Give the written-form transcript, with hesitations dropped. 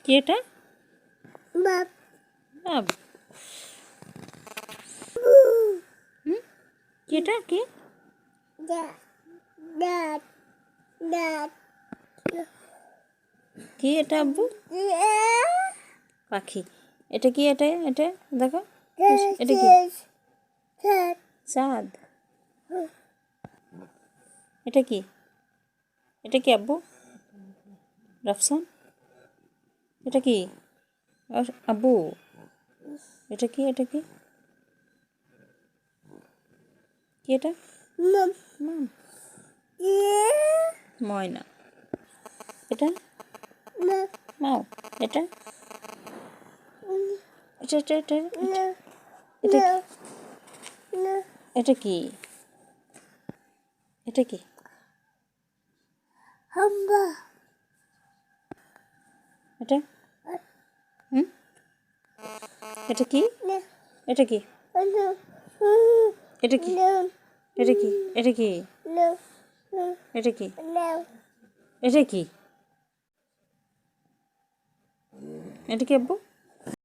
কি এটা? বাব। কি এটা? কি কি এটা আব্বু? পাখি। এটা কি? এটা এটা দেখো, এটা কি? চাঁদ। এটা কি? এটা কি আব্বু? রাফসান, এটা কি? আব্বু, এটা কি? এটা কি? কি এটা? মাম। ময়না। এটা মাও। এটা এটা এটা এটা এটা কি? এটা কি? এটা কি? এটা এটা কি? এটা কি? এটা কি? এটা কি? এটা কি? এটা কি? এটা কি? এটা কি আব্বু?